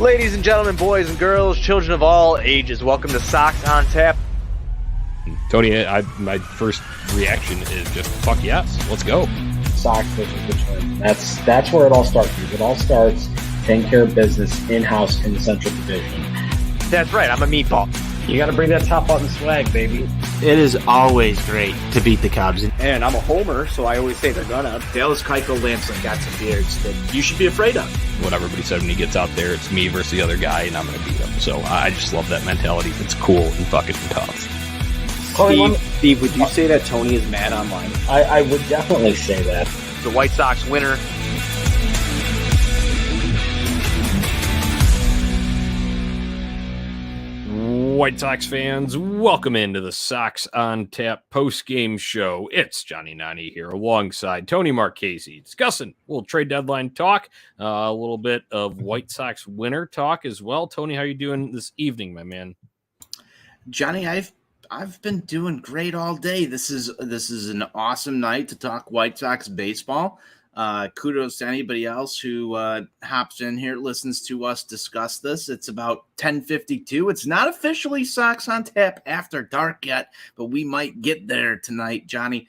Ladies and gentlemen, boys and girls, children of all ages, welcome to Sox on Tap. Tony, my first reaction is just fuck yes, let's go. Sox versus Detroit. That's where it all starts. It all starts taking care of business in-house in the Central Division. That's right, I'm a meatball. You got to bring that top button swag, baby. It is always great to beat the Cubs. And I'm a homer, so I always say they're gonna. Dallas Keuchel Lansing got some beards that you should be afraid of. What everybody said when he gets out there, it's me versus the other guy, and I'm going to beat him. So I just love that mentality. It's cool and fucking tough. Steve, would you say that Tony is mad online? I would definitely say that. The White Sox winner. White Sox fans, welcome into the Sox on Tap post-game show. It's Jonnie here alongside Tony Marchese discussing a little trade deadline talk, a little bit of White Sox winner talk as well. Tony, how are you doing this evening, my man? Jonnie, I've been doing great all day. This is an awesome night to talk White Sox baseball. Kudos to anybody else who hops in here, listens to us discuss this. It's about 10:52. It's not officially Sox on Tap after dark yet, but we might get there tonight, Jonnie.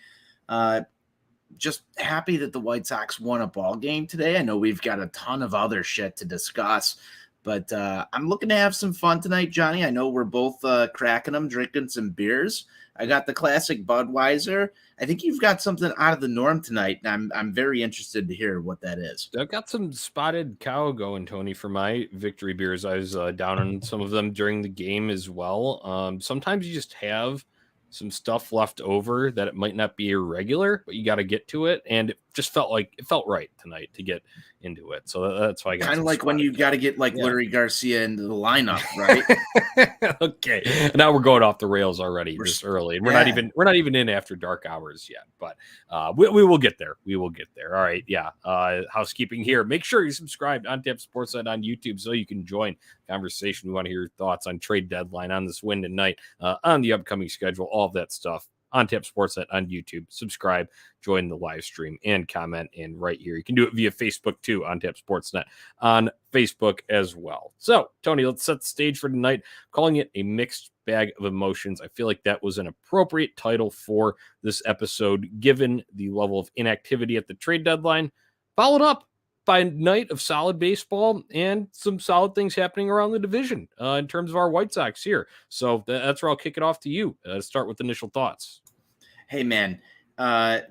Just happy that the White Sox won a ball game today. I know we've got a ton of other shit to discuss, but I'm looking to have some fun tonight, Jonnie. I know we're both cracking them, drinking some beers. I got the classic Budweiser. I think you've got something out of the norm tonight, and I'm very interested to hear what that is. I've got some Spotted Cow going, Tony, for my victory beers. I was down on some of them during the game as well. Sometimes you just have some stuff left over that it might not be irregular, but you got to get to it, and it just felt right tonight to get into it. So that's why I got kind of like when you got to get Larry Garcia into the lineup, right? Okay, now we're going off the rails already this early, and we're not even in after dark hours yet, but we will get there. We will get there. All right, yeah. Housekeeping here. Make sure you subscribe on Tap Sportsnet on YouTube so you can join the conversation. We want to hear your thoughts on trade deadline, on this win tonight, on the upcoming schedule, all of that stuff. On Tap Sportsnet on YouTube. Subscribe, join the live stream, and comment in right here. You can do it via Facebook too, on Tap Sportsnet on Facebook as well. So, Tony, let's set the stage for tonight. Calling it a mixed bag of emotions. I feel like that was an appropriate title for this episode, given the level of inactivity at the trade deadline, followed up by a night of solid baseball and some solid things happening around the division in terms of our White Sox here. So that's where I'll kick it off to you. Start with initial thoughts. Hey, man,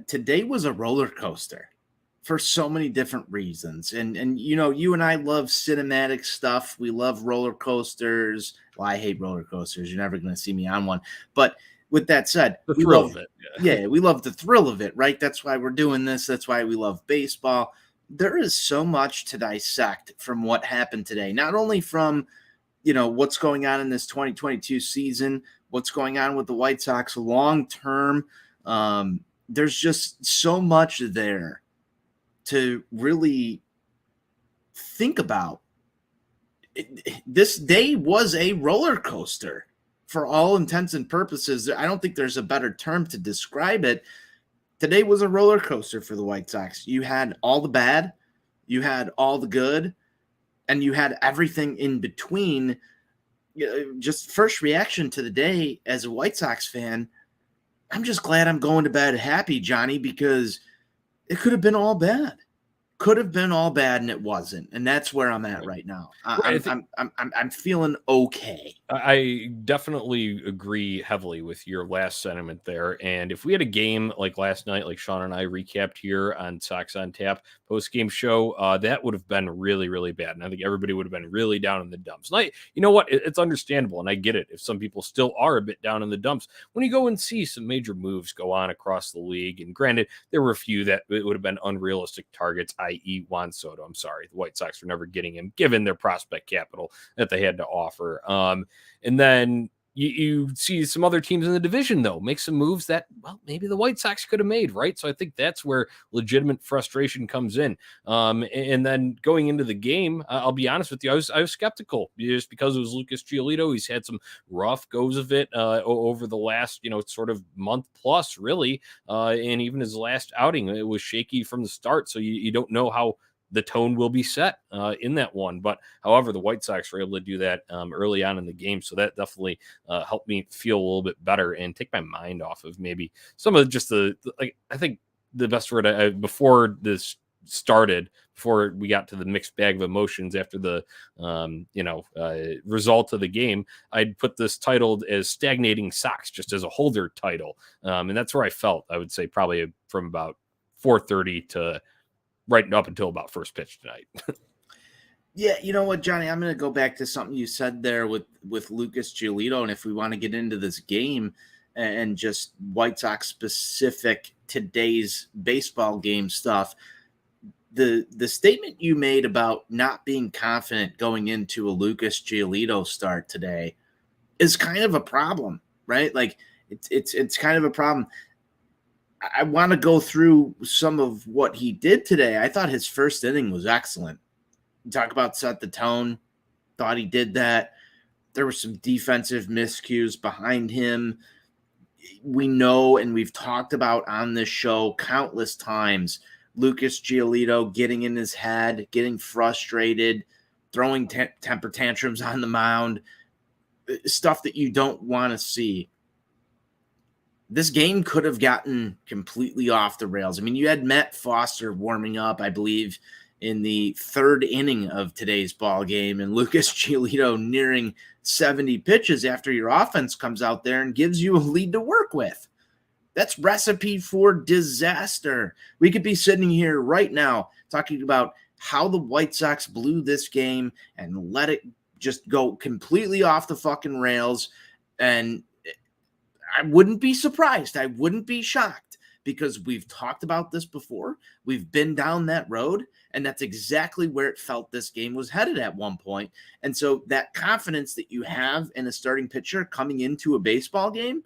today was a roller coaster for so many different reasons. And you know, you and I love cinematic stuff. We love roller coasters. Well, I hate roller coasters. You're never going to see me on one. But with that said, we love it. Yeah, we love the thrill of it, right? That's why we're doing this. That's why we love baseball. There is so much to dissect from what happened today, not only from, you know, what's going on in this 2022 season, what's going on with the White Sox long term. There's just so much there to really think about. This day was a roller coaster for all intents and purposes. I don't think there's a better term to describe it. Today was a roller coaster for the White Sox. You had all the bad, you had all the good, and you had everything in between. Just first reaction to the day as a White Sox fan, I'm just glad I'm going to bed happy, Jonnie, because it could have been all bad. Could have been all bad, and it wasn't. And that's where I'm at right now. I'm feeling okay. I definitely agree heavily with your last sentiment there. And if we had a game like last night, like Sean and I recapped here on Sox on Tap post-game show, that would have been really, really bad. And I think everybody would have been really down in the dumps. And you know what? It's understandable, and I get it if some people still are a bit down in the dumps. When you go and see some major moves go on across the league, and granted, there were a few that it would have been unrealistic targets, i.e. Juan Soto. I'm sorry. The White Sox were never getting him, given their prospect capital that they had to offer. And then you see some other teams in the division, though, make some moves that, well, maybe the White Sox could have made, right? So I think that's where legitimate frustration comes in. And then going into the game, I'll be honest with you, I was skeptical just because it was Lucas Giolito. He's had some rough goes of it over the last, sort of month plus, really. And even his last outing, it was shaky from the start. So you don't know how the tone will be set in that one. But however, the White Sox were able to do that early on in the game, so that definitely helped me feel a little bit better and take my mind off of maybe some of just like I think the best word before this started, before we got to the mixed bag of emotions after the result of the game, I'd put this titled as Stagnating Sox, just as a holder title, and that's where I felt, I would say, probably from about 4:30 to right up until about first pitch tonight. Yeah, you know what, Johnny? I'm going to go back to something you said there with Lucas Giolito, and if we want to get into this game and just White Sox specific today's baseball game stuff, the statement you made about not being confident going into a Lucas Giolito start today is kind of a problem, right? Like it's kind of a problem. I want to go through some of what he did today. I thought his first inning was excellent. Talk about set the tone. Thought he did that. There were some defensive miscues behind him. We know, and we've talked about on this show countless times, Lucas Giolito getting in his head, getting frustrated, throwing temper tantrums on the mound, stuff that you don't want to see. This game could have gotten completely off the rails. I mean, you had Matt Foster warming up, I believe, in the third inning of today's ball game, and Lucas Giolito nearing 70 pitches after your offense comes out there and gives you a lead to work with. That's recipe for disaster. We could be sitting here right now talking about how the White Sox blew this game and let it just go completely off the fucking rails, and I wouldn't be surprised. I wouldn't be shocked, because we've talked about this before. We've been down that road, and that's exactly where it felt this game was headed at one point. And so that confidence that you have in a starting pitcher coming into a baseball game,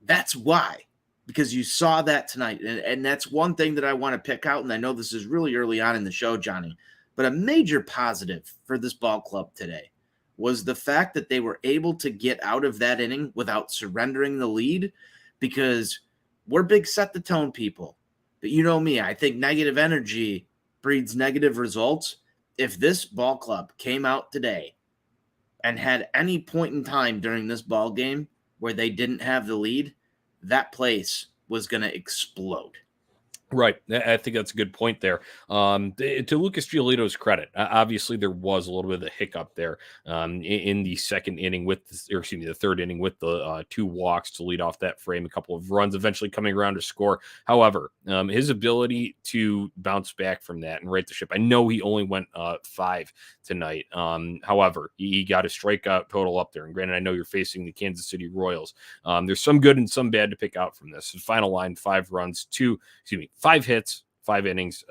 that's why, because you saw that tonight. And that's one thing that I want to pick out, and I know this is really early on in the show, Johnny, but a major positive for this ball club today was the fact that they were able to get out of that inning without surrendering the lead, because we're big set the tone people. But you know me, I think negative energy breeds negative results. If this ball club came out today and had any point in time during this ball game where they didn't have the lead, that place was going to explode. Right. I think that's a good point there. To Lucas Giolito's credit, obviously there was a little bit of a hiccup there in the second inning the third inning with the two walks to lead off that frame, a couple of runs eventually coming around to score. However, his ability to bounce back from that and right the ship, I know he only went 5 tonight. However, he got a strikeout total up there. And granted, I know you're facing the Kansas City Royals. There's some good and some bad to pick out from this. His final line, 5 hits, 5 innings,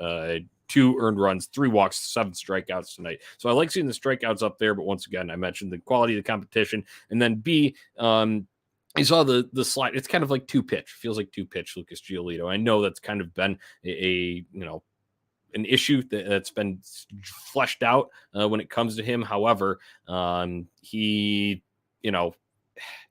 2 earned runs, 3 walks, 7 strikeouts tonight. So I like seeing the strikeouts up there, but once again, I mentioned the quality of the competition. And then B, you saw the slide. It's kind of like 2-pitch. Feels like 2-pitch Lucas Giolito. I know that's kind of been an issue that's been fleshed out when it comes to him. However, he,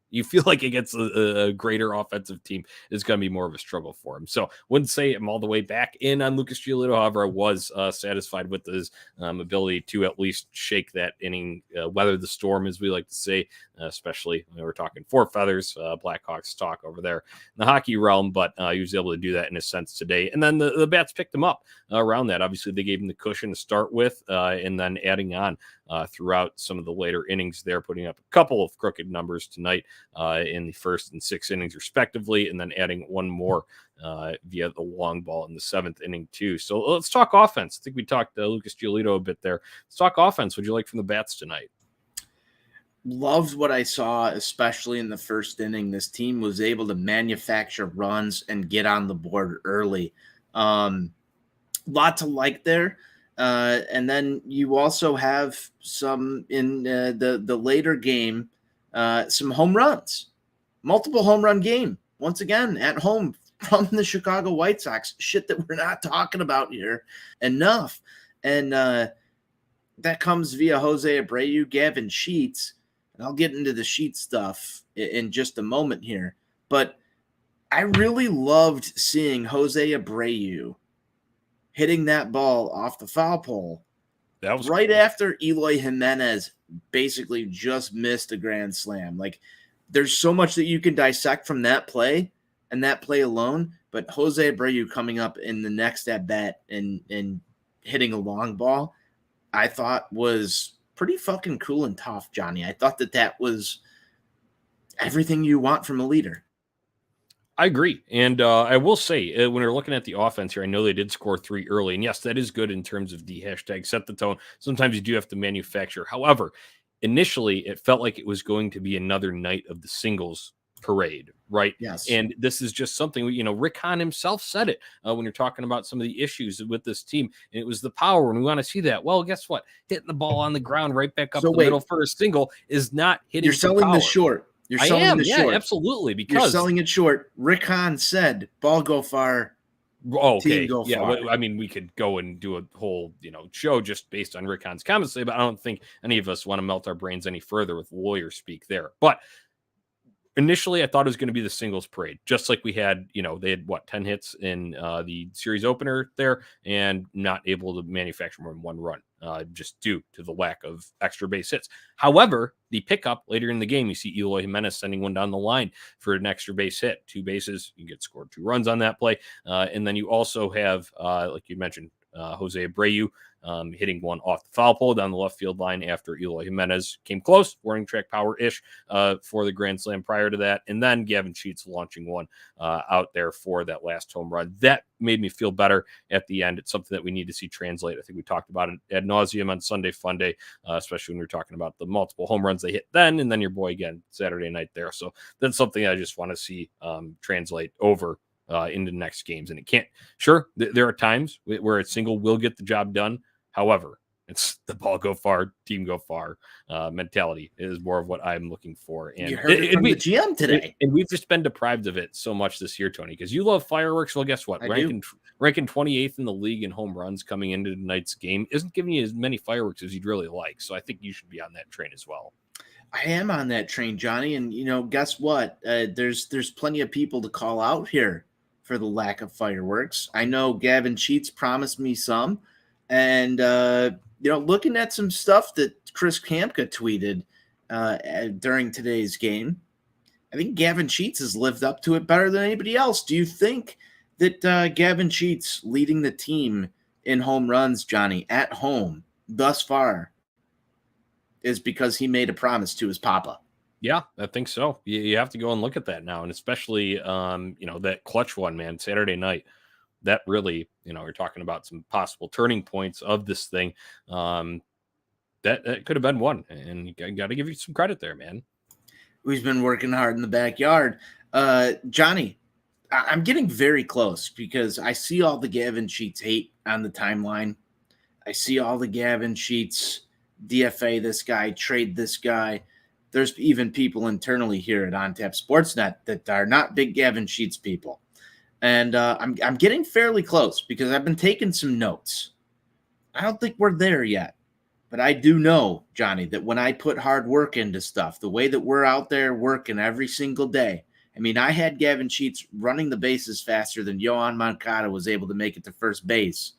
you feel like against a greater offensive team is going to be more of a struggle for him. So wouldn't say I'm all the way back in on Lucas Giolito. However, I was satisfied with his ability to at least shake that inning, weather the storm, as we like to say, especially when we're talking 4 feathers, Blackhawks talk over there in the hockey realm. But he was able to do that in a sense today. And then the bats picked him up around that. Obviously, they gave him the cushion to start with, and then adding on throughout some of the later innings there, putting up a couple of crooked numbers tonight in the first and 6th innings respectively, and then adding one more via the long ball in the 7th inning too. So let's talk offense. I think we talked Lucas Giolito a bit there. Let's talk offense. What'd you like from the bats tonight? Loved what I saw, especially in the first inning. This team was able to manufacture runs and get on the board early. Lot to like there. And then you also have some in the later game, some home runs, multiple home run game, once again at home from the Chicago White Sox, shit that we're not talking about here enough. And that comes via Jose Abreu, Gavin Sheets, and I'll get into the Sheets stuff in just a moment here. But I really loved seeing Jose Abreu hitting that ball off the foul pole That was right cool. after Eloy Jimenez basically just missed a grand slam. Like, there's so much that you can dissect from that play and that play alone, but Jose Abreu coming up in the next at bat and hitting a long ball, I thought was pretty fucking cool and tough, Johnny. I thought that was everything you want from a leader. I agree. And I will say, when we're looking at the offense here, I know they did score 3 early. And yes, that is good in terms of the hashtag set the tone. Sometimes you do have to manufacture. However, initially, it felt like it was going to be another night of the singles parade, right? Yes. And this is just something, Rick Hahn himself said it when you're talking about some of the issues with this team. And it was the power, and we want to see that. Well, guess what? Hitting the ball on the ground right back up the middle for a single is not hitting. You're selling the short. You're selling the short. Absolutely. Because you're selling it short. Rick Hahn said, "Ball go far." Oh, okay. Team go yeah. far. I mean, we could go and do a whole, show just based on Rick Hahn's comments today, but I don't think any of us want to melt our brains any further with lawyer speak there. But initially, I thought it was going to be the singles parade, just like we had, they had 10 hits in the series opener there and not able to manufacture more than 1 run, just due to the lack of extra base hits. However, the pickup later in the game, you see Eloy Jimenez sending one down the line for an extra base hit, 2 bases. You get scored 2 runs on that play. And then you also have, like you mentioned, Jose Abreu hitting one off the foul pole down the left field line after Eloy Jimenez came close, warning track power-ish for the grand slam prior to that. And then Gavin Sheets launching one out there for that last home run. That made me feel better at the end. It's something that we need to see translate. I think we talked about it ad nauseum on Sunday Funday, especially when we were talking about the multiple home runs they hit then, and then your boy again Saturday night there. So that's something I just want to see translate over into the next games. And it can't, there are times where a single will get the job done. However, it's the ball go far, team go far mentality is more of what I'm looking for. And you heard it from the GM today. And we've just been deprived of it so much this year, Tony, because you love fireworks. Well, guess what? Ranking 28th in the league in home runs coming into tonight's game isn't giving you as many fireworks as you'd really like. So I think you should be on that train as well. I am on that train, Johnny. And, guess what? There's plenty of people to call out here for the lack of fireworks. I know Gavin Sheets promised me some. And, looking at some stuff that Chris Kamka tweeted during today's game, I think Gavin Sheets has lived up to it better than anybody else. Do you think that Gavin Sheets leading the team in home runs, Johnny, at home thus far is because he made a promise to his papa? Yeah, I think so. You have to go and look at that now. And especially, that clutch one, man, Saturday night. That really, we're talking about some possible turning points of this thing. That could have been one, and you got to give you some credit there, man. He's been working hard in the backyard. Johnny, I'm getting very close because I see all the Gavin Sheets hate on the timeline. I see all the Gavin Sheets DFA this guy, trade this guy. There's even people internally here at OnTap Sportsnet that are not big Gavin Sheets people. And I'm getting fairly close because I've been taking some notes. I don't think we're there yet. But I do know, Johnny, that when I put hard work into stuff, the way that we're out there working every single day, I mean, I had Gavin Sheets running the bases faster than Yohan Moncada was able to make it to first base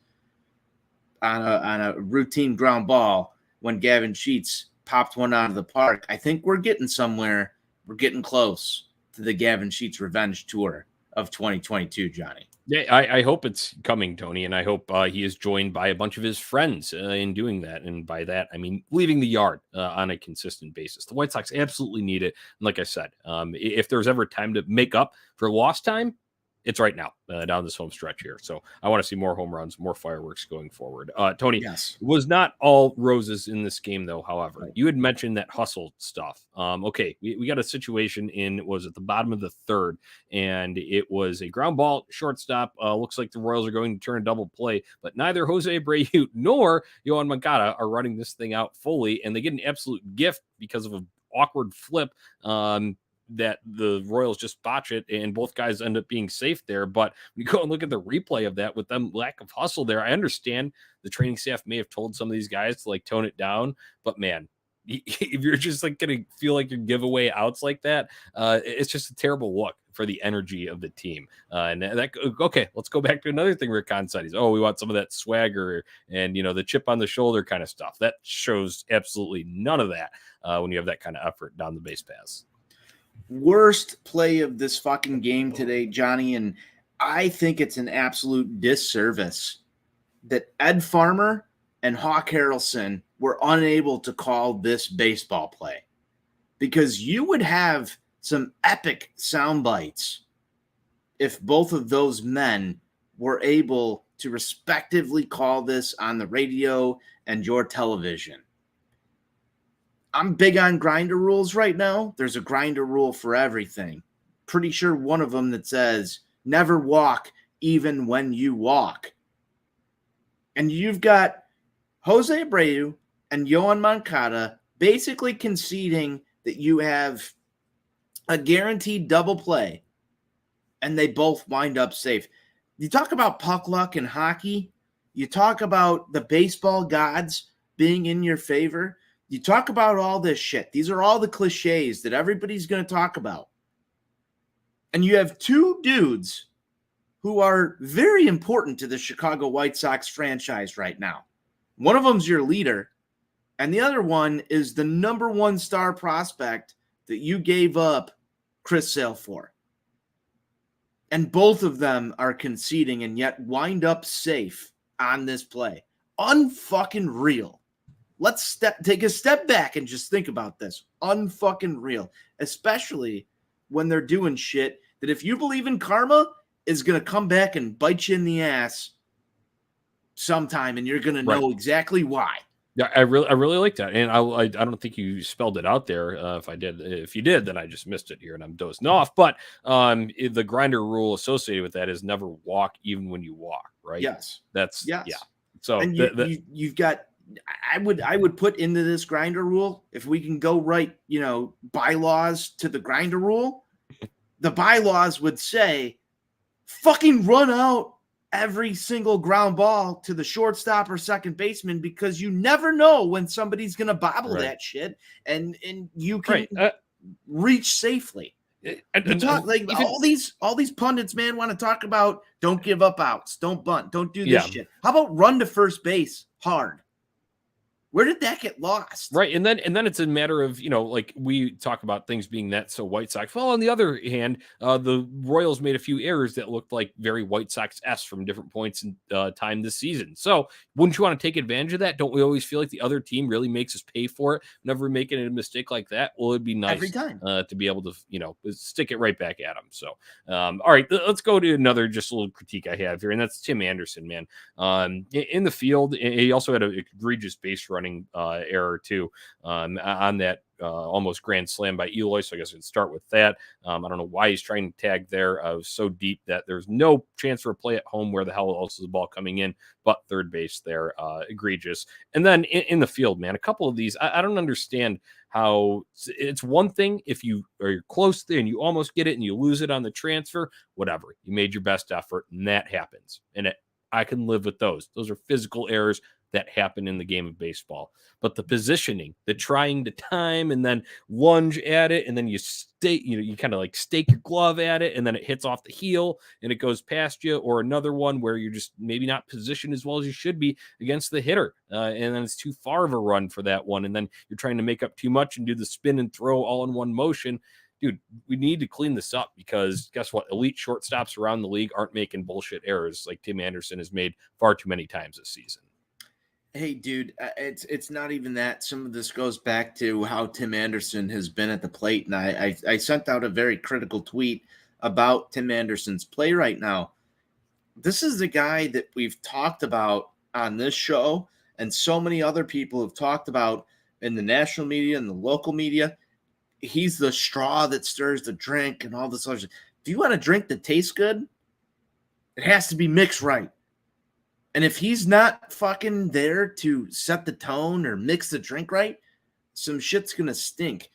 on a routine ground ball when Gavin Sheets popped one out of the park. I think we're getting somewhere. We're getting close to the Gavin Sheets revenge tour of 2022, Johnny. Yeah, I hope it's coming, Tony, and I hope he is joined by a bunch of his friends in doing that. And by that, I mean leaving the yard on a consistent basis. The White Sox absolutely need it. And like I said, if there's ever time to make up for lost time, it's right now down this home stretch here. So I want to see more home runs, more fireworks going forward. Tony, yes. It was not all roses in this game, though. However, you had mentioned that hustle stuff. Okay, we got a situation was at the bottom of the third, and it was a ground ball shortstop. Looks like the Royals are going to turn a double play, but neither Jose Abreu nor Yohan Moncada are running this thing out fully, and they get an absolute gift because of an awkward flip. That the Royals just botch it and both guys end up being safe there. But when you go and look at the replay of that with them lack of hustle there, I understand the training staff may have told some of these guys to tone it down, but man, if you're just like going to feel like you give away outs like that, it's just a terrible look for the energy of the team. Okay, let's go back to another thing Rick Hahn said. We want some of that swagger and, the chip on the shoulder kind of stuff. That shows absolutely none of that when you have that kind of effort down the base pass. Worst play of this fucking game today, Johnny, and I think it's an absolute disservice that Ed Farmer and Hawk Harrelson were unable to call this baseball play, because you would have some epic sound bites if both of those men were able to respectively call this on the radio and your television. I'm big on grinder rules right now. There's a grinder rule for everything. Pretty sure one of them that says never walk even when you walk. And you've got Jose Abreu and Yohan Moncada basically conceding that you have a guaranteed double play, and they both wind up safe. You talk about puck luck in hockey. You talk about the baseball gods being in your favor. You talk about all this shit. These are all the cliches that everybody's going to talk about. And you have two dudes who are very important to the Chicago White Sox franchise right now. One of them's your leader, and the other one is the number one star prospect that you gave up Chris Sale for. And both of them are conceding and yet wind up safe on this play. Unfucking real. Let's take a step back and just think about this. Unfucking real. Especially when they're doing shit that, if you believe in karma, is going to come back and bite you in the ass sometime, and you're going to know exactly why. Yeah, I really like that, and I don't think you spelled it out there. If you did, then I just missed it here, and I'm dozing off. But the grinder rule associated with that is never walk even when you walk, right? Yes, yeah. So and you've got. I would put into this grinder rule, if we can go write bylaws to the grinder rule. The bylaws would say, fucking run out every single ground ball to the shortstop or second baseman, because you never know when somebody's going to bobble that shit, and you can reach safely. All these pundits, man, want to talk about don't give up outs, don't bunt, don't do this shit. How about run to first base hard? Where did that get lost? Right. And then it's a matter of, like we talk about things being that so White Sox. Well, on the other hand, the Royals made a few errors that looked like very White Sox-esque from different points in time this season. So wouldn't you want to take advantage of that? Don't we always feel like the other team really makes us pay for it whenever we're making a mistake like that? Well, it'd be nice every time to be able to, stick it right back at them. So, all right, let's go to another just a little critique I have here, and that's Tim Anderson, man. In the field, he also had an egregious base running error too on that almost grand slam by Eloy. So I guess we can start with that. I don't know why he's trying to tag there. I was so deep that there's no chance for a play at home. Where the hell else is the ball coming in? But third base there, egregious. And then in the field, man, a couple of these, I don't understand how it's one thing if you're close there and you almost get it and you lose it on the transfer, whatever. You made your best effort and that happens. And I can live with those. Those are physical errors that happen in the game of baseball. But the positioning, the trying to time and then lunge at it, and then you kind of like stake your glove at it, and then it hits off the heel and it goes past you, or another one where you're just maybe not positioned as well as you should be against the hitter, and then it's too far of a run for that one, and then you're trying to make up too much and do the spin and throw all in one motion. Dude, we need to clean this up, because guess what? Elite shortstops around the league aren't making bullshit errors like Tim Anderson has made far too many times this season. Hey, dude, it's not even that. Some of this goes back to how Tim Anderson has been at the plate, and I sent out a very critical tweet about Tim Anderson's play right now. This is the guy that we've talked about on this show, and so many other people have talked about in the national media and the local media. He's the straw that stirs the drink and all this other stuff. If you want a drink that tastes good, it has to be mixed right. And if he's not fucking there to set the tone or mix the drink right, some shit's going to stink.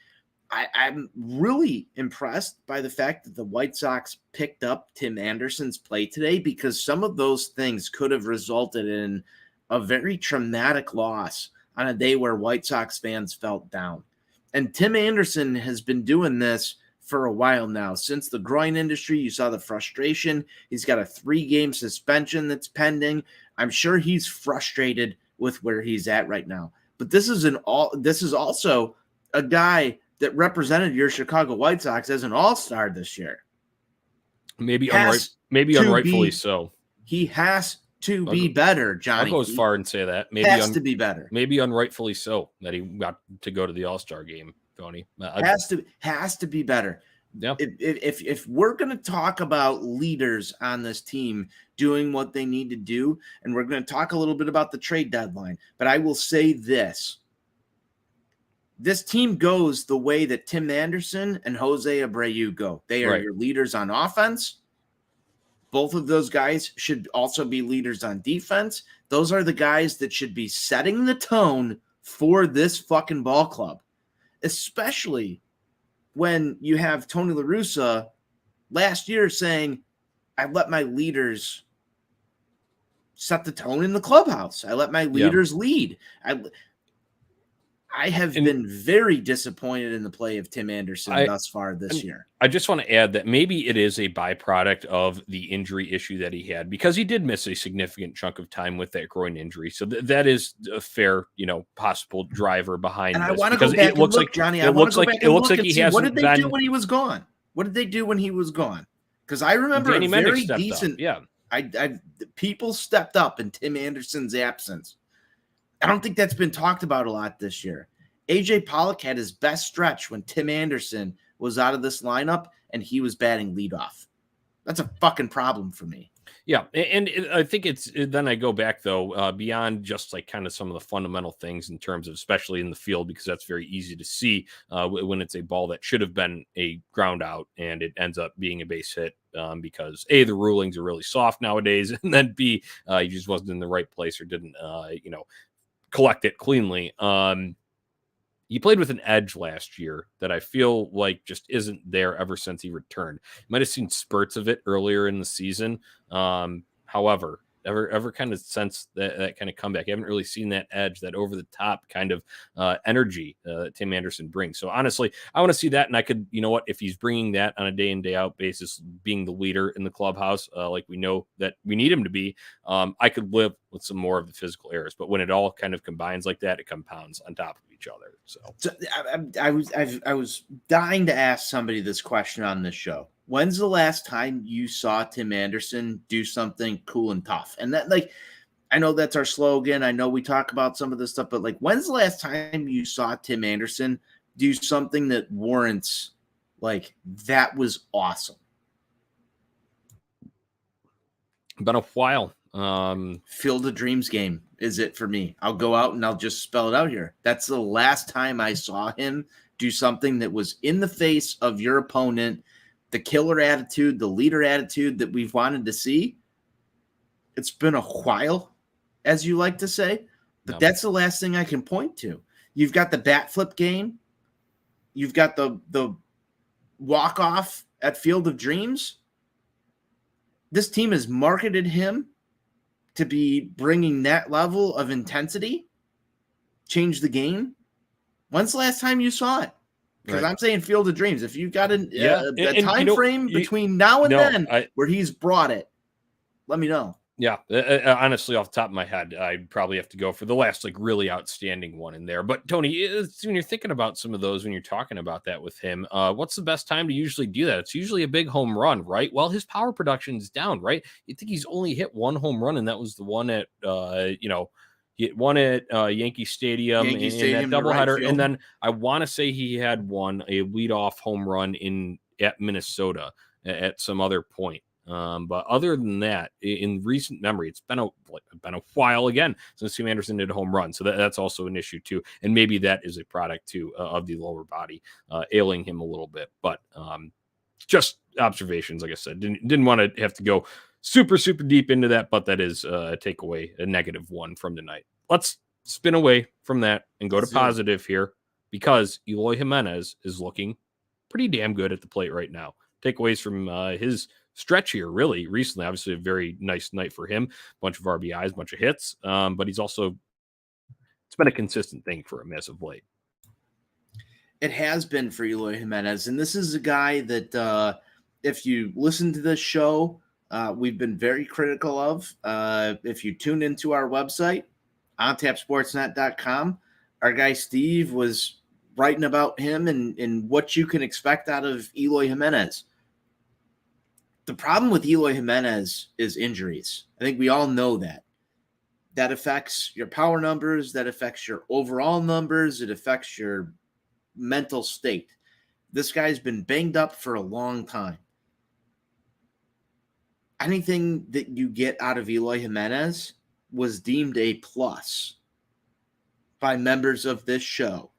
I'm really impressed by the fact that the White Sox picked up Tim Anderson's play today, because some of those things could have resulted in a very traumatic loss on a day where White Sox fans felt down. And Tim Anderson has been doing this for a while now. Since the groin industry, you saw the frustration. He's got a 3-game suspension that's pending. I'm sure he's frustrated with where he's at right now. But this is also a guy that represented your Chicago White Sox as an all-star this year. Maybe unrightfully so. He has to be better, Johnny. I'll go as far and say that. Maybe has to be better. Maybe unrightfully so that he got to go to the All-Star game, Tony. Has to be better. Yeah. If we're going to talk about leaders on this team doing what they need to do, and we're going to talk a little bit about the trade deadline, but I will say this. This team goes the way that Tim Anderson and Jose Abreu go. They are your leaders on offense. Both of those guys should also be leaders on defense. Those are the guys that should be setting the tone for this fucking ball club, especially when you have Tony La Russa last year saying, I let my leaders set the tone in the clubhouse. I let my leaders lead. I have been very disappointed in the play of Tim Anderson thus far this year. I just want to add that maybe it is a byproduct of the injury issue that he had, because he did miss a significant chunk of time with that groin injury. So that is a fair, possible driver behind and this. I want to go back and look, Johnny. It looks like he hasn't. What did they do when he was gone? What did they do when he was gone? Because I remember a very decent. Yeah, people stepped up in Tim Anderson's absence. I don't think that's been talked about a lot this year. A.J. Pollock had his best stretch when Tim Anderson was out of this lineup and he was batting leadoff. That's a fucking problem for me. Yeah, and I think then I go back, though, beyond just like kind of some of the fundamental things in terms of, especially in the field, because that's very easy to see when it's a ball that should have been a ground out and it ends up being a base hit because A, the rulings are really soft nowadays, and then B, he just wasn't in the right place or didn't, collect it cleanly. He played with an edge last year that I feel like just isn't there ever since he returned. You might have seen spurts of it earlier in the season. However, ever kind of sense that kind of comeback. I haven't really seen that edge, that over the top kind of energy that Tim Anderson brings. So honestly, I want to see that. And I could, if he's bringing that on a day in, day out basis, being the leader in the clubhouse, like we know that we need him to be, I could live with some more of the physical errors. But when it all kind of combines like that, it compounds on top of each other. So I was dying to ask somebody this question on this show. When's the last time you saw Tim Anderson do something cool and tough? And that, I know that's our slogan. I know we talk about some of this stuff, but when's the last time you saw Tim Anderson do something that warrants, that was awesome? Been a while. Field of Dreams game is it for me. I'll go out and I'll just spell it out here. That's the last time I saw him do something that was in the face of your opponent, the killer attitude, the leader attitude that we've wanted to see. It's been a while, as you like to say, but that's the last thing I can point to. You've got the bat flip game. You've got the walk-off at Field of Dreams. This team has marketed him to be bringing that level of intensity, change the game. When's the last time you saw it? Because I'm saying Field of Dreams. If you've got a time frame between now and then where he's brought it, let me know. Yeah, honestly, off the top of my head, I'd probably have to go for the last really outstanding one in there. But Tony, when you're thinking about some of those, when you're talking about that with him, what's the best time to usually do that? It's usually a big home run, right? Well, his power production's down, right? You think he's only hit one home run, and that was the one at he hit one at Yankee Stadium in that doubleheader, right, and then I want to say he had a leadoff home run at Minnesota at some other point. But other than that, in recent memory, it's been a while again since Tim Anderson did a home run. So that's also an issue too. And maybe that is a product too of the lower body ailing him a little bit. But just observations, like I said, didn't want to have to go super, super deep into that. But that is a takeaway, a negative one from tonight. Let's spin away from that and go to positive here, because Eloy Jimenez is looking pretty damn good at the plate right now. Takeaways from his stretch here really recently, obviously a very nice night for him, bunch of RBIs, bunch of hits, but he's also it's been a consistent thing for him as of late. It has been for Eloy Jimenez, and this is a guy that if you listen to this show, we've been very critical of. If you tune into our website, ontapsportsnet.com, our guy Steve was writing about him and what you can expect out of Eloy Jimenez. The problem with Eloy Jimenez is injuries. I think we all know that. That affects your power numbers. That affects your overall numbers. It affects your mental state. This guy's been banged up for a long time. Anything that you get out of Eloy Jimenez was deemed a plus by members of this show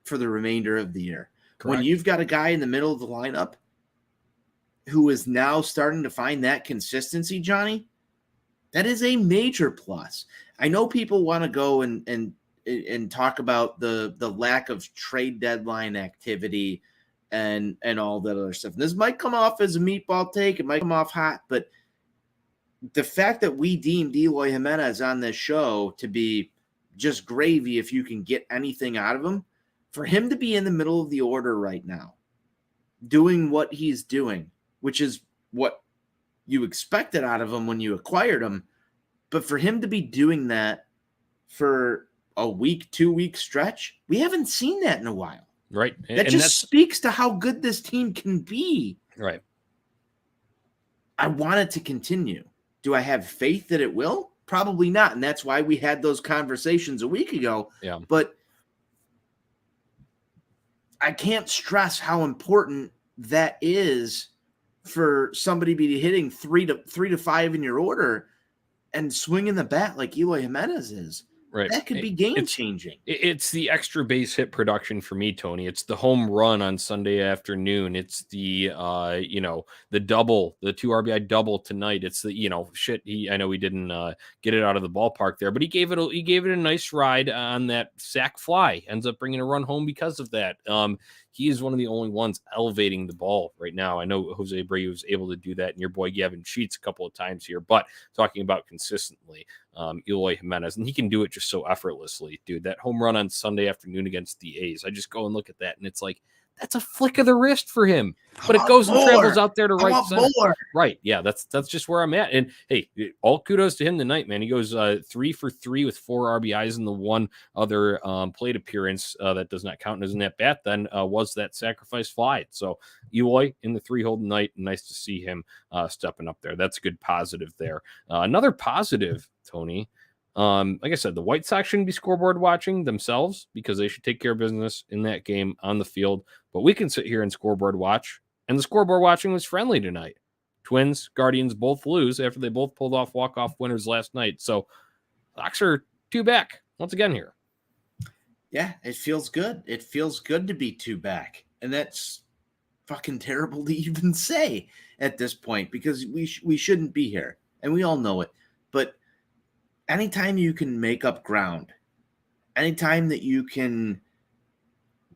for the remainder of the year. Correct. When you've got a guy in the middle of the lineup who is now starting to find that consistency, Jonnie, that is a major plus. I know people want to go and talk about the lack of trade deadline activity and all that other stuff. This might come off as a meatball take. It might come off hot, but the fact that we deemed Eloy Jimenez on this show to be just gravy if you can get anything out of him, for him to be in the middle of the order right now, doing what he's doing, which is what you expected out of him when you acquired him, but for him to be doing that for a week, 2-week stretch, we haven't seen that in a while. Right. That just speaks to how good this team can be. Right. I want it to continue. Do I have faith that it will? Probably not. And that's why we had those conversations a week ago. Yeah. But I can't stress how important that is for somebody to be hitting 3 to 5 in your order and swinging the bat like Eloy Jimenez is. Right. That could be game-changing. It's the extra base hit production for me, Tony. It's the home run on Sunday afternoon. It's the, the double, the 2 RBI double tonight. It's the, I know he didn't get it out of the ballpark there, but he gave it a nice ride on that sac fly. Ends up bringing a run home because of that. He is one of the only ones elevating the ball right now. I know Jose Abreu was able to do that, and your boy Gavin Sheets a couple of times here, but talking about consistently, Eloy Jimenez, and he can do it just so effortlessly, dude. That home run on Sunday afternoon against the A's, I just go and look at that, and it's like, that's a flick of the wrist for him, but it goes and travels out there to right center. Right. Yeah. That's just where I'm at. And hey, all kudos to him tonight, man. He goes 3 for 3 with 4 RBIs in the one other plate appearance that does not count as an at bat. Then was that sacrifice fly. So Eloy in the 3-hole tonight. Nice to see him stepping up there. That's a good positive there. Another positive, Tony. Like I said, the White Sox shouldn't be scoreboard watching themselves because they should take care of business in that game on the field. But we can sit here and scoreboard watch, and the scoreboard watching was friendly tonight. Twins, Guardians both lose after they both pulled off walk-off winners last night. So Sox are 2 back once again here. Yeah, it feels good. It feels good to be 2 back, and that's fucking terrible to even say at this point because we shouldn't be here, and we all know it. But anytime you can make up ground, anytime that you can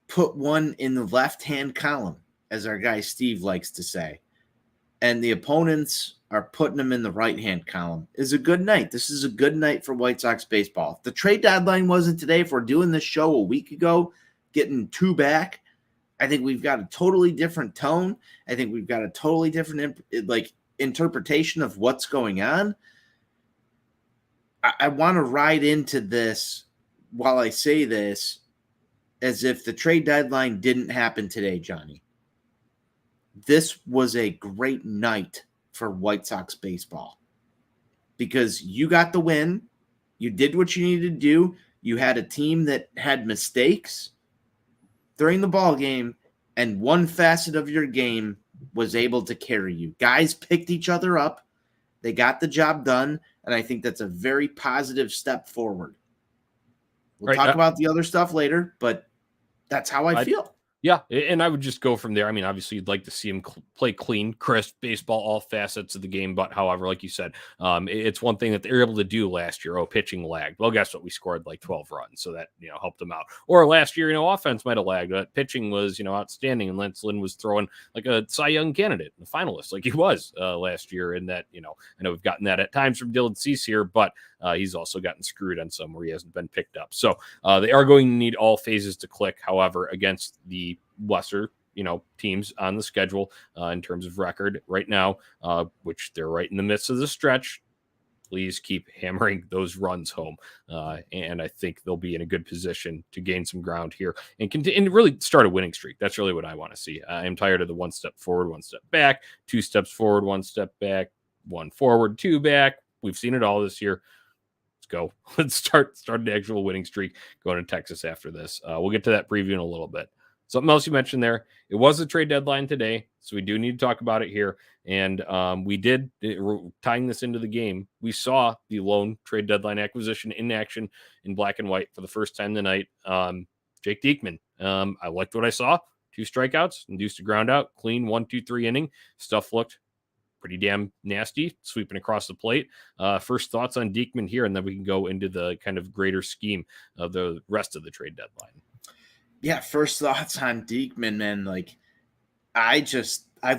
put one in the left-hand column, as our guy Steve likes to say, and the opponents are putting them in the right-hand column, is a good night. This is a good night for White Sox baseball. If the trade deadline wasn't today, if we're doing this show a week ago, getting 2 back, I think we've got a totally different tone. I think we've got a totally different interpretation of what's going on. I want to ride into this while I say this as if the trade deadline didn't happen today, Jonnie. This was a great night for White Sox baseball because you got the win. You did what you needed to do. You had a team that had mistakes during the ball game, and one facet of your game was able to carry you. Guys picked each other up. They got the job done, and I think that's a very positive step forward. We'll talk about the other stuff later, but that's how I feel. Yeah, and I would just go from there. I mean, obviously, you'd like to see him play clean, crisp baseball, all facets of the game. But however, like you said, it's one thing that they were able to do last year. Oh, pitching lagged. Well, guess what? We scored like 12 runs, so that helped them out. Or last year, offense might have lagged, but pitching was outstanding, and Lance Lynn was throwing like a Cy Young candidate, the finalist, like he was last year. And that I know we've gotten that at times from Dylan Cease here, but he's also gotten screwed on some where he hasn't been picked up. So they are going to need all phases to click. However, against the lesser teams on the schedule in terms of record right now, which they're right in the midst of the stretch, please keep hammering those runs home. And I think they'll be in a good position to gain some ground here and continue and really start a winning streak. That's really what I want to see. I'm tired of the one step forward, one step back, 2 steps forward, 1 step back, 1 forward, 2 back. We've seen it all this year. Let's go. Let's start an actual winning streak going to Texas after this. We'll get to that preview in a little bit. Something else you mentioned there. It was the trade deadline today, so we do need to talk about it here. And we did, tying this into the game, we saw the lone trade deadline acquisition in action in black and white for the first time tonight. Jake Diekman. I liked what I saw. 2 strikeouts, induced a ground out, clean 1-2-3 inning. Stuff looked pretty damn nasty, sweeping across the plate. First thoughts on Diekman here, and then we can go into the kind of greater scheme of the rest of the trade deadline. Yeah, first thoughts on Diekman, man. Like, I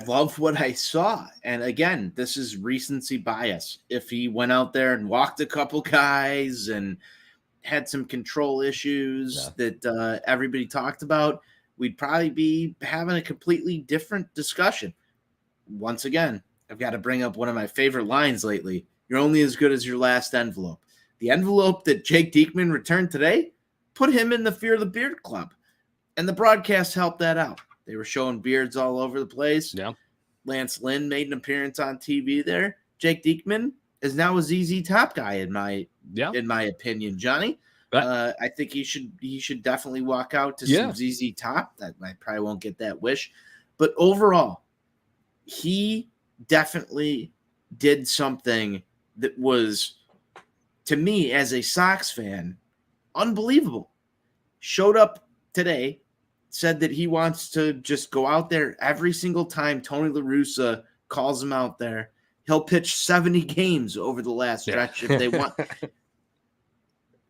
love what I saw. And again, this is recency bias. If he went out there and walked a couple guys and had some control issues that everybody talked about, we'd probably be having a completely different discussion. Once again, I've got to bring up one of my favorite lines lately. You're only as good as your last envelope. The envelope that Jake Diekman returned today put him in the Fear the Beard Club. And the broadcast helped that out. They were showing beards all over the place. Yeah. Lance Lynn made an appearance on TV there. Jake Diekman is now a ZZ Top guy in my opinion, Johnny. I think he should definitely walk out to some ZZ Top. That I probably won't get that wish. But overall, he definitely did something that was, to me as a Sox fan, unbelievable. Showed up today, said that he wants to just go out there every single time Tony La Russa calls him out there. He'll pitch 70 games over the last stretch if they want.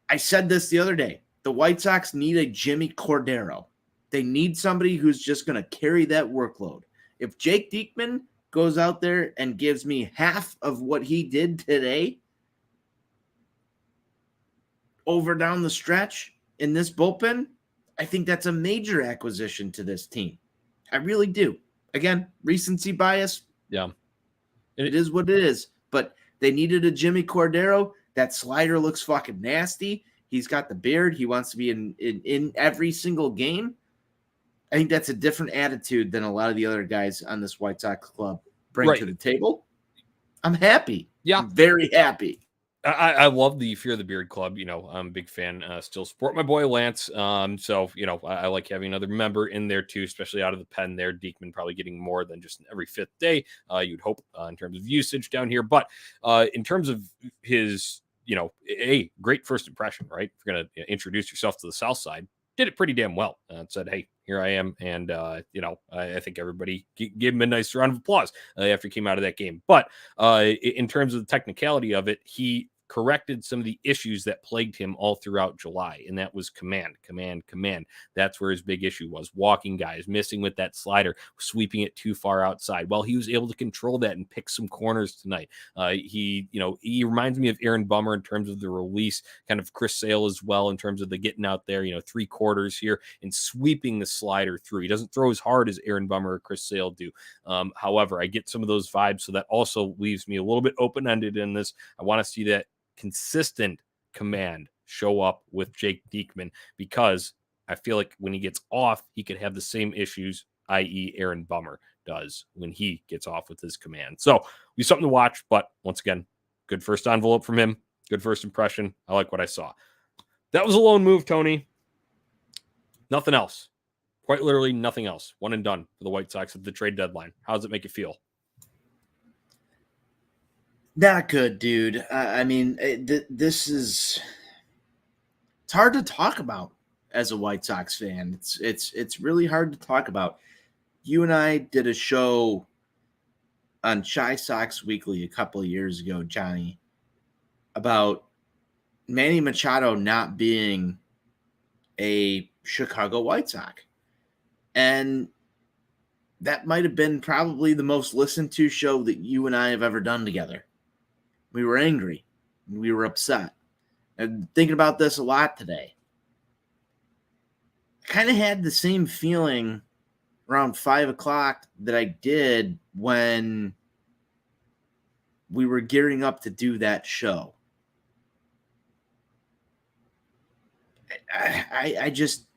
I said this the other day. The White Sox need a Jimmy Cordero. They need somebody who's just going to carry that workload. If Jake Diekman goes out there and gives me half of what he did today over down the stretch in this bullpen, I think that's a major acquisition to this team. I really do. Again, recency bias. Yeah. It is what it is. But they needed a Jimmy Cordero. That slider looks fucking nasty. He's got the beard. He wants to be in every single game. I think that's a different attitude than a lot of the other guys on this White Sox club bring to the table. I'm happy. Yeah. I'm very happy. I love the Fear the Beard Club. I'm a big fan. Still support my boy Lance. So I like having another member in there too, especially out of the pen there. Diekman probably getting more than just every 5th day. You'd hope in terms of usage down here, but in terms of his, a great first impression, right? If you're gonna introduce yourself to the South Side, did it pretty damn well. Said, hey, here I am, and I think everybody gave him a nice round of applause after he came out of that game. But in terms of the technicality of it, he corrected some of the issues that plagued him all throughout July, and that was command. That's where his big issue was. Walking guys, missing with that slider, sweeping it too far outside. Well, he was able to control that and pick some corners tonight. He reminds me of Aaron Bummer in terms of the release, kind of Chris Sale as well in terms of the getting out there, 3/4 here and sweeping the slider through. He doesn't throw as hard as Aaron Bummer or Chris Sale do. However, I get some of those vibes, so that also leaves me a little bit open-ended in this. I want to see that consistent command show up with Jake Diekman, because I feel like when he gets off, he could have the same issues, i.e. Aaron Bummer does when he gets off with his command. So be something to watch, but once again, good first envelope from him. Good first impression. I like what I saw. That was a lone move, Tony. Nothing else. Quite literally nothing else. One and done for the White Sox at the trade deadline. How does it make you feel? Not good, dude. This is, it's hard to talk about as a White Sox fan. It's really hard to talk about. You and I did a show on Chi Sox Weekly a couple of years ago, Johnny, about Manny Machado not being a Chicago White Sox. And that might have been probably the most listened to show that you and I have ever done together. We were angry. We were upset. And thinking about this a lot today. I kind of had the same feeling around 5 o'clock that I did when we were gearing up to do that show. I just,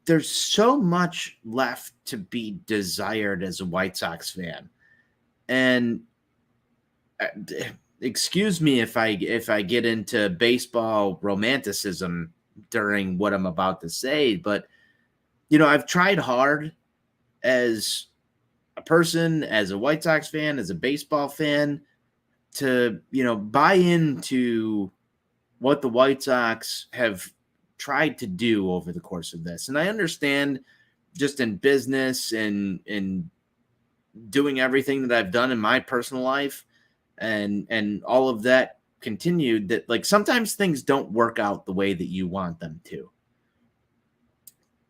there's so much left to be desired as a White Sox fan. And excuse me if I get into baseball romanticism during what I'm about to say, but I've tried hard as a person, as a White Sox fan, as a baseball fan, to buy into what the White Sox have tried to do over the course of this. And I understand, just in business and doing everything that I've done in my personal life and all of that continued, that like sometimes things don't work out the way that you want them to.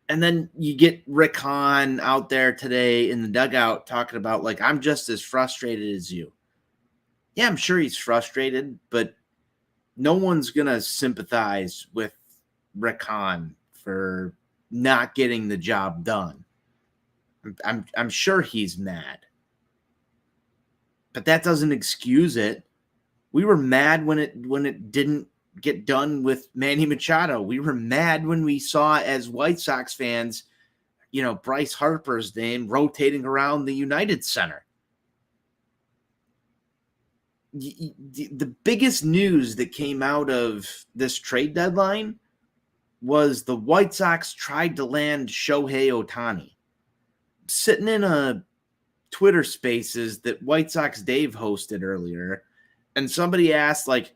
And then you get Rick Hahn out there today in the dugout talking about, like, I'm just as frustrated as you. Yeah, I'm sure he's frustrated, but no one's going to sympathize with Rick Hahn for not getting the job done. I'm sure he's mad. But that doesn't excuse it. We were mad when it didn't get done with Manny Machado. We were mad when we saw, as White Sox fans, Bryce Harper's name rotating around the United Center. The biggest news that came out of this trade deadline was the White Sox tried to land Shohei Ohtani. Sitting in a Twitter Spaces that White Sox Dave hosted earlier, and somebody asked, like,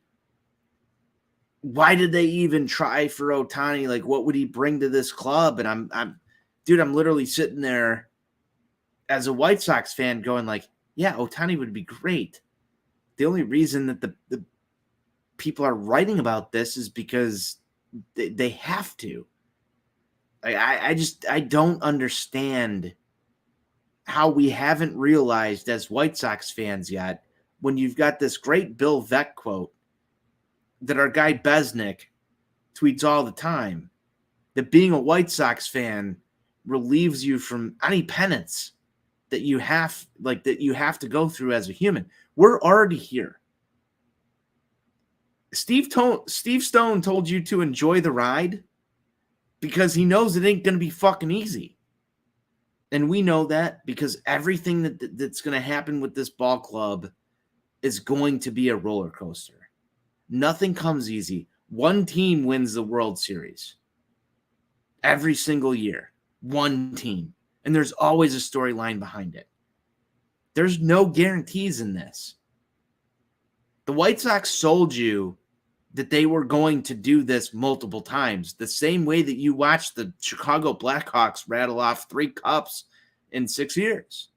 why did they even try for Ohtani? Like, what would he bring to this club? And I'm literally sitting there as a White Sox fan going, like, yeah, Ohtani would be great. The only reason that the people are writing about this is because they have to. I don't understand how we haven't realized as White Sox fans yet, when you've got this great Bill Veeck quote that our guy Besnick tweets all the time, that being a White Sox fan relieves you from any penance that you have to go through as a human. We're already here. Steve Stone told you to enjoy the ride because he knows it ain't going to be fucking easy. And we know that because everything that's going to happen with this ball club is going to be a roller coaster. Nothing comes easy. One team wins the World Series every single year. One team. And there's always a storyline behind it. There's no guarantees in this. The White Sox sold you that they were going to do this multiple times, the same way that you watched the Chicago Blackhawks rattle off 3 cups in 6 years.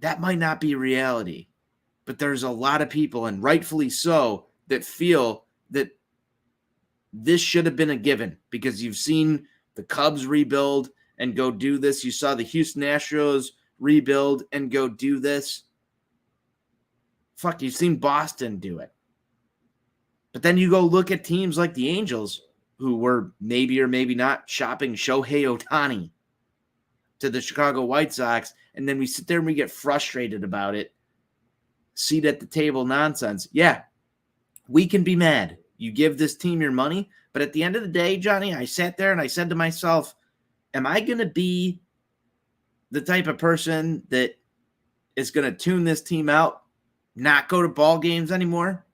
That might not be reality, but there's a lot of people, and rightfully so, that feel that this should have been a given because you've seen the Cubs rebuild and go do this. You saw the Houston Astros rebuild and go do this. Fuck, you've seen Boston do it. But then you go look at teams like the Angels, who were maybe or maybe not shopping Shohei Ohtani to the Chicago White Sox, and then we sit there and we get frustrated about it. Seat at the table nonsense. Yeah, we can be mad. You give this team your money, but at the end of the day, Johnny, I sat there and I said to myself, am I going to be the type of person that is going to tune this team out, not go to ball games anymore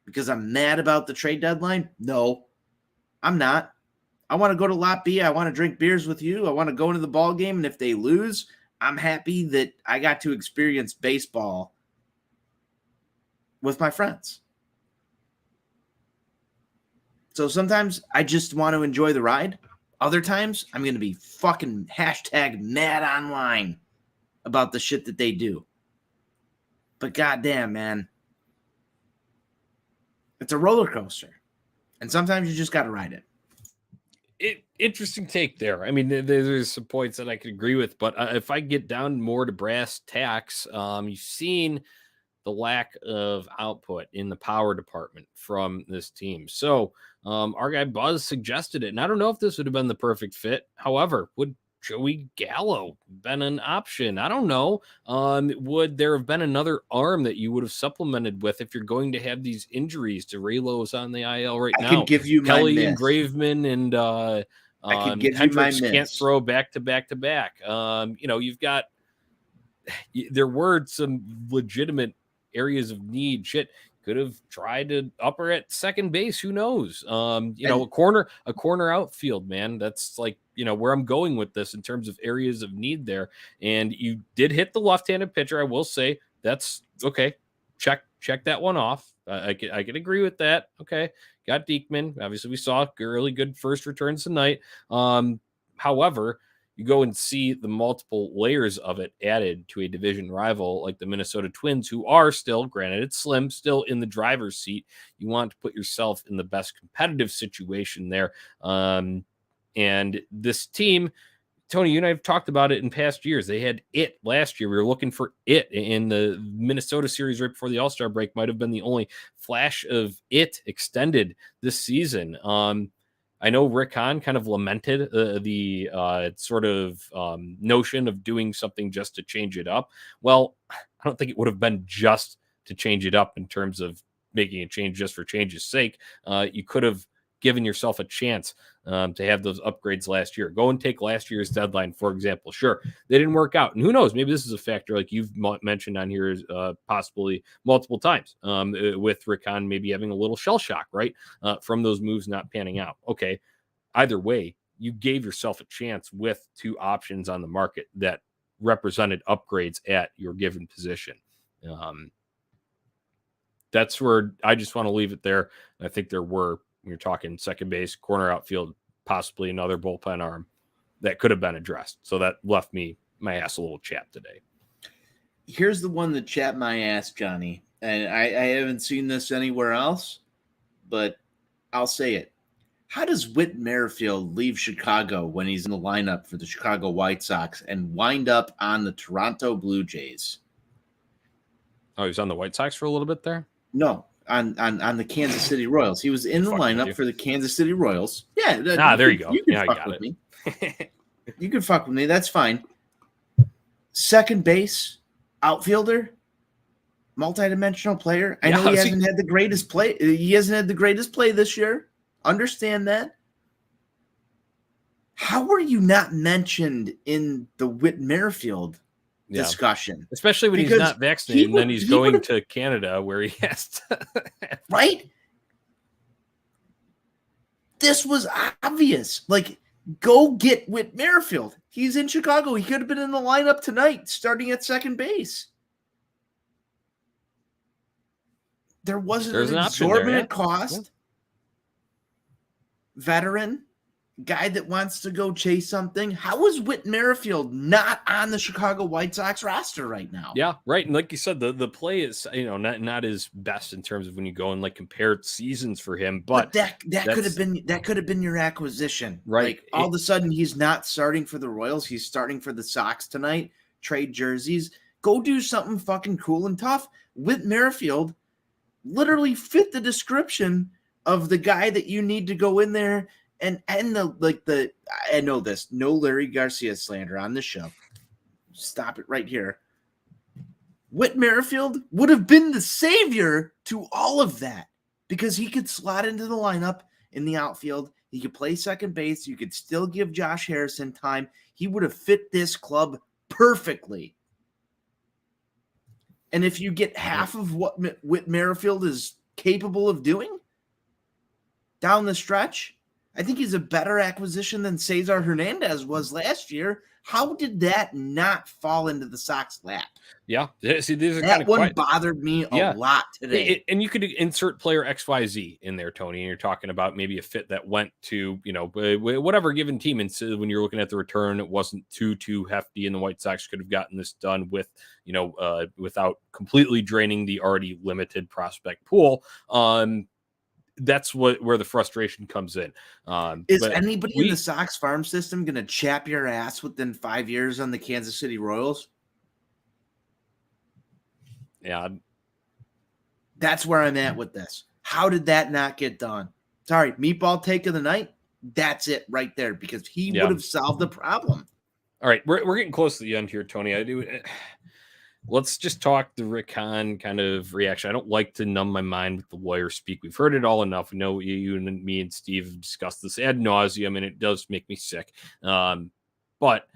because I'm mad about the trade deadline? No, I'm not. I want to go to Lot B. I want to drink beers with you. I want to go into the ball game. And if they lose, I'm happy that I got to experience baseball with my friends. So sometimes I just want to enjoy the ride. Other times I'm going to be fucking hashtag mad online about the shit that they do. But goddamn, man, it's a roller coaster. And sometimes you just got to ride it. Interesting take there. I mean, there's some points that I could agree with, but if I get down more to brass tacks, you've seen the lack of output in the power department from this team. So our guy Buzz suggested it, and I don't know if this would have been the perfect fit. However, would Joey Gallo been an option? I don't know. Would there have been another arm that you would have supplemented with if you're going to have these injuries? to Raylo's on the IL right now. I could give you Kelly my and miss. Graveman and I could give you my Hendricks miss. can't throw back to back to back. You've got there were some legitimate areas of need. Shit, could have tried to upper at second base. Who knows? A corner outfield, man. That's like, where I'm going with this in terms of areas of need there. And you did hit the left-handed pitcher. I will say that's okay. Check that one off. I can agree with that. Okay. Got Diekman. Obviously we saw really good first returns tonight. However, you go and see the multiple layers of it added to a division rival like the Minnesota Twins, who are still, granted it's slim, still in the driver's seat. You want to put yourself in the best competitive situation there. And this team, Tony, you and I have talked about it in past years. They had it last year. We were looking for it in the Minnesota series right before the All-Star break. Might have been the only flash of it extended this season. I know Rick Hahn kind of lamented the sort of notion of doing something just to change it up. Well, I don't think it would have been just to change it up in terms of making a change just for change's sake. You could have given yourself a chance to have those upgrades last year. Go and take last year's deadline, for example. Sure, they didn't work out. And who knows, maybe this is a factor like you've mentioned on here possibly multiple times with Rick Hahn maybe having a little shell shock, right? From those moves not panning out. Okay, either way, you gave yourself a chance with two options on the market that represented upgrades at your given position. That's where I just want to leave it there. I think there were, when you're talking second base, corner outfield, possibly another bullpen arm that could have been addressed. So that left my ass a little chapped today. Here's the one that chapped my ass, Johnny. And I haven't seen this anywhere else, but I'll say it. How does Whit Merrifield leave Chicago when he's in the lineup for the Chicago White Sox and wind up on the Toronto Blue Jays? Oh, he was on the White Sox for a little bit there? No. On the Kansas City Royals. He was in the lineup for the Kansas City Royals. Yeah. There you go. You can I fuck got with it. me. You can fuck with me. That's fine. Second base, outfielder, multidimensional player. I know he hasn't had the greatest play. He hasn't had the greatest play this year. Understand that. How were you not mentioned in the Whit Merrifield discussion? Especially when he's not vaccinated and then he's going to Canada where he has to. Right? This was obvious. Like, go get Whit Merrifield. He's in Chicago. He could have been in the lineup tonight, starting at second base. There wasn't an exorbitant cost. Yeah. Veteran. Guy that wants to go chase something. How is Whit Merrifield not on the Chicago White Sox roster right now? Yeah, right. And like you said, the play is not his best in terms of when you go and like compare seasons for him. But that could have been your acquisition, right? Like all of a sudden he's not starting for the Royals. He's starting for the Sox tonight. Trade jerseys. Go do something fucking cool and tough. Whit Merrifield literally fit the description of the guy that you need to go in there. And I know this, no Larry Garcia slander on the show. Stop it right here. Whit Merrifield would have been the savior to all of that because he could slot into the lineup in the outfield. He could play second base. You could still give Josh Harrison time. He would have fit this club perfectly. And if you get half of what Whit Merrifield is capable of doing down the stretch, I think he's a better acquisition than Cesar Hernandez was last year. How did that not fall into the Sox lap? Yeah. See, these are That kind of one bothered me a lot today. And you could insert player XYZ in there, Tony, and you're talking about maybe a fit that went to, whatever given team. And so when you're looking at the return, it wasn't too hefty, and the White Sox could have gotten this done with, without completely draining the already limited prospect pool. That's where the frustration comes in. Is anybody in the Sox farm system going to chap your ass within 5 years on the Kansas City Royals? Yeah. That's where I'm at with this. How did that not get done? Sorry, meatball take of the night. That's it right there, because he would have solved the problem. All right. We're getting close to the end here, Tony. Let's just talk the Rick Hahn kind of reaction. I don't like to numb my mind with the lawyer speak. We've heard it all enough. We know you and me and Steve have discussed this ad nauseum, and it does make me sick. But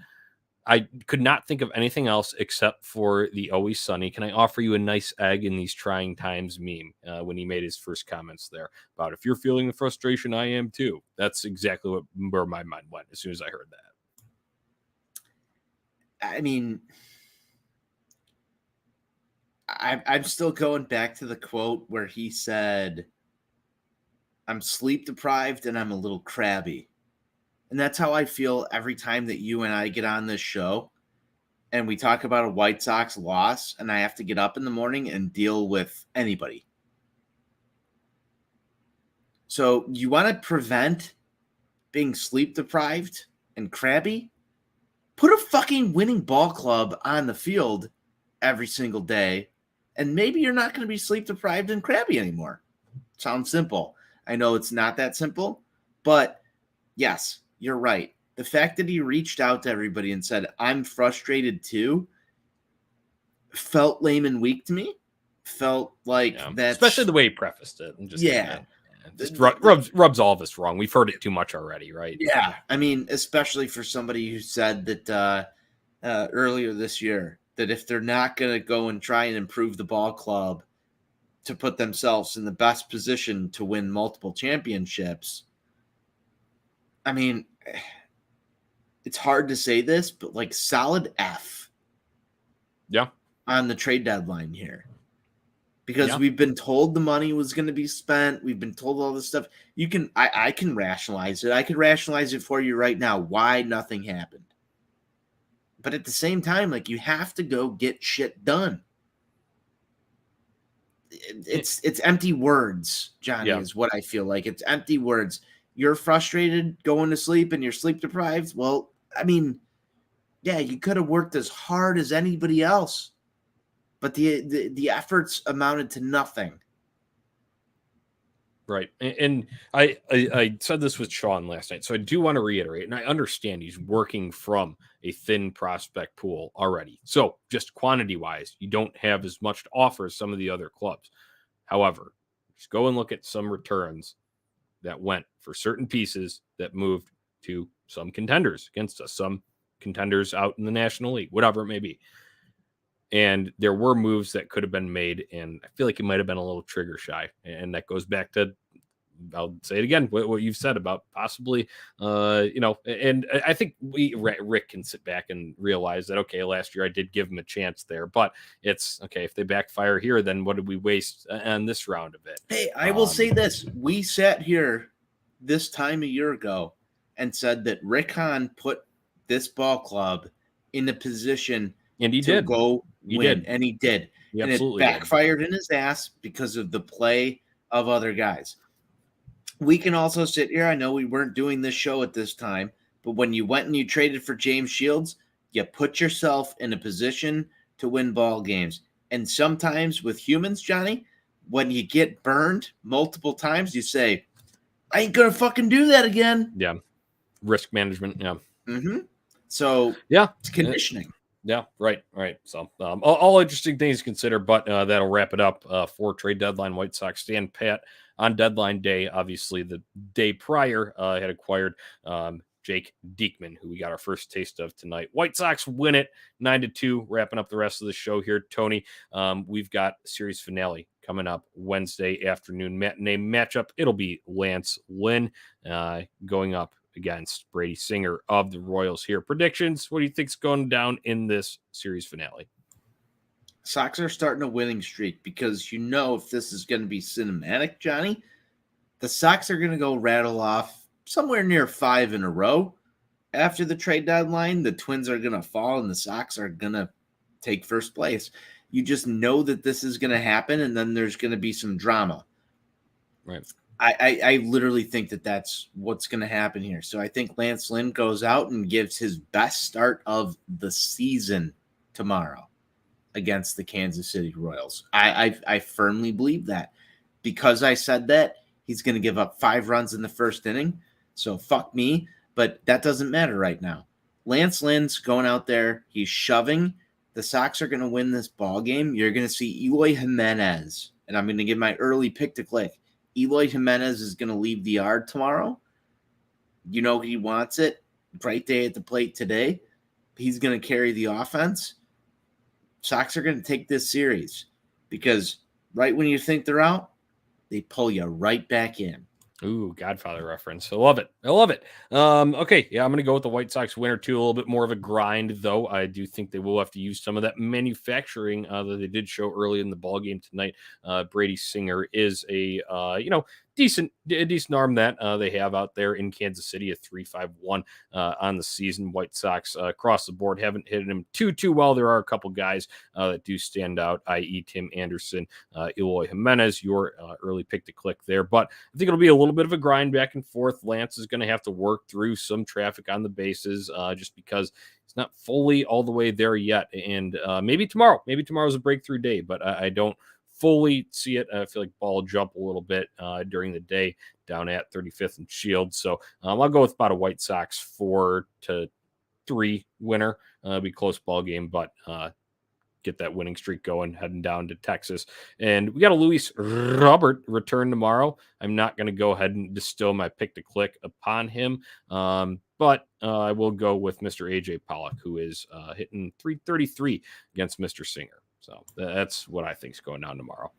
I could not think of anything else except for the Always Sunny. Can I offer you a nice egg in these trying times meme when he made his first comments there about if you're feeling the frustration, I am too. That's exactly where my mind went as soon as I heard that. I mean, I'm still going back to the quote where he said, I'm sleep deprived and I'm a little crabby. And that's how I feel every time that you and I get on this show and we talk about a White Sox loss and I have to get up in the morning and deal with anybody. So you want to prevent being sleep deprived and crabby? Put a fucking winning ball club on the field every single day, and maybe you're not going to be sleep deprived and crabby anymore. Sounds simple. I know it's not that simple, but yes, you're right. The fact that he reached out to everybody and said, I'm frustrated too, felt lame and weak to me. Felt like that. Especially the way he prefaced it. Just rubs all of us wrong. We've heard it too much already, right? Yeah. I mean, especially for somebody who said that earlier this year, that if they're not going to go and try and improve the ball club to put themselves in the best position to win multiple championships, I mean, it's hard to say this, but like solid F. Yeah. On the trade deadline here. Because we've been told the money was going to be spent. We've been told all this stuff. I can rationalize it. I could rationalize it for you right now why nothing happened. But at the same time, like, you have to go get shit done. It's empty words, Johnny, is what I feel like. It's empty words. You're frustrated going to sleep and you're sleep deprived. Well, I mean, yeah, you could have worked as hard as anybody else, but the efforts amounted to nothing. Right. And I said this with Sean last night, so I do want to reiterate, and I understand he's working from a thin prospect pool already. So just quantity-wise, you don't have as much to offer as some of the other clubs. However, just go and look at some returns that went for certain pieces that moved to some contenders against us, some contenders out in the National League, whatever it may be. And there were moves that could have been made, and I feel like it might have been a little trigger shy. And that goes back to, I'll say it again, what you've said about possibly, and I think Rick can sit back and realize that, okay, last year I did give him a chance there, but it's okay. If they backfire here, then what did we waste on this round of it? Hey, I will say this. We sat here this time a year ago and said that Rick Hahn put this ball club in a position and he to did go win, and he did. He and it backfired in his ass because of the play of other guys. We can also sit here. I know we weren't doing this show at this time, but when you went and you traded for James Shields, you put yourself in a position to win ball games. And sometimes with humans, Johnny, when you get burned multiple times, you say, I ain't going to fucking do that again. Yeah. Risk management. Yeah. Mm-hmm. So yeah, it's conditioning. Yeah, right. So all interesting things to consider, but that'll wrap it up for trade deadline. White Sox stand pat on deadline day. Obviously, the day prior had acquired Jake Diekman, who we got our first taste of tonight. White Sox win it 9-2, wrapping up the rest of the show here. Tony, we've got series finale coming up Wednesday afternoon matinee matchup. It'll be Lance Lynn going up against Brady Singer of the Royals here. Predictions, what do you think's going down in this series finale? Sox are starting a winning streak because if this is going to be cinematic, Johnny, the Sox are going to go rattle off somewhere near 5 in a row. After the trade deadline, the Twins are going to fall and the Sox are going to take first place. You just know that this is going to happen, and then there's going to be some drama. Right. I literally think that that's what's going to happen here. So I think Lance Lynn goes out and gives his best start of the season tomorrow against the Kansas City Royals. I firmly believe that. Because I said that, he's going to give up 5 runs in the first inning. So fuck me, but that doesn't matter right now. Lance Lynn's going out there. He's shoving. The Sox are going to win this ball game. You're going to see Eloy Jimenez, and I'm going to give my early pick to click. Eloy Jimenez is going to leave the yard tomorrow. He wants it. Bright day at the plate today. He's going to carry the offense. Sox are going to take this series because right when you think they're out, they pull you right back in. Ooh, Godfather reference. I love it. Okay, yeah, I'm going to go with the White Sox winner too. A little bit more of a grind, though. I do think they will have to use some of that manufacturing that they did show early in the ball game tonight. Brady Singer is a decent arm that they have out there in Kansas City, a 3.51 on the season. White Sox across the board haven't hit him too well. There are a couple guys that do stand out, i.e. Tim Anderson, Eloy Jimenez, your early pick to click there. But I think it'll be a little bit of a grind back and forth. Lance is going to have to work through some traffic on the bases just because it's not fully all the way there yet. And maybe tomorrow's a breakthrough day, but I don't fully see it. I feel like ball jump a little bit during the day down at 35th and Shield. So I'll go with about a White Sox 4-3 winner. It'll be a close ball game, but get that winning streak going, heading down to Texas. And we got a Luis Robert return tomorrow. I'm not going to go ahead and distill my pick to click upon him, but I will go with Mr. AJ Pollock, who is hitting 333 against Mr. Singer. So that's what I think is going down tomorrow.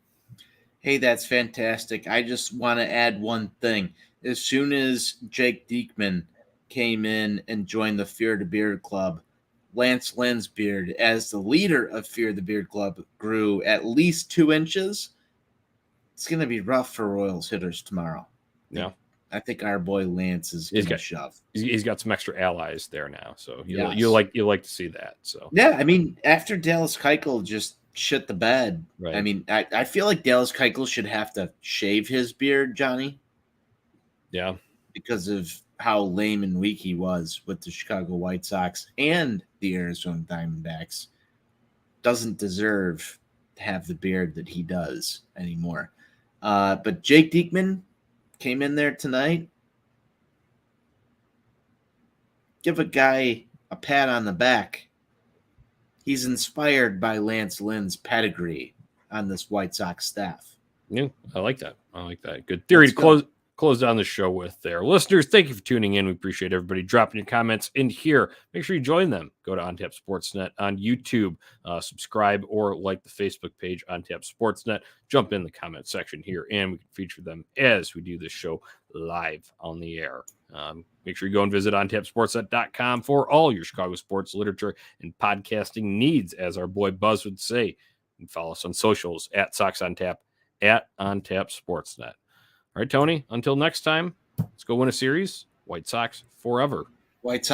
Hey, that's fantastic. I just want to add one thing. As soon as Jake Diekman came in and joined the Fear the Beard Club, Lance Lynn's beard, as the leader of Fear the Beard Club, grew at least 2 inches. It's going to be rough for Royals hitters tomorrow. Yeah. I think our boy Lance is going to shove. He's got some extra allies there now, so Yes. you like to see that. So yeah, I mean, after Dallas Keuchel just shit the bed, right. I mean, I feel like Dallas Keuchel should have to shave his beard, Johnny. Yeah, because of how lame and weak he was with the Chicago White Sox and the Arizona Diamondbacks. Doesn't deserve to have the beard that he does anymore. But Jake Diekman came in there tonight. Give a guy a pat on the back. He's inspired by Lance Lynn's pedigree on this White Sox staff. Yeah, I like that. Good theory to close down the show with there. Listeners, thank you for tuning in. We appreciate everybody dropping your comments in here. Make sure you join them. Go to OnTap Sportsnet on YouTube. Subscribe or like the Facebook page, OnTap Sportsnet. Jump in the comment section here, and we can feature them as we do this show live on the air. Make sure you go and visit OnTapSportsnet.com for all your Chicago sports literature and podcasting needs, as our boy Buzz would say. And follow us on socials at Sox on Tap, at OnTap Sportsnet. All right, Tony, until next time, let's go win a series. White Sox forever. White Sox.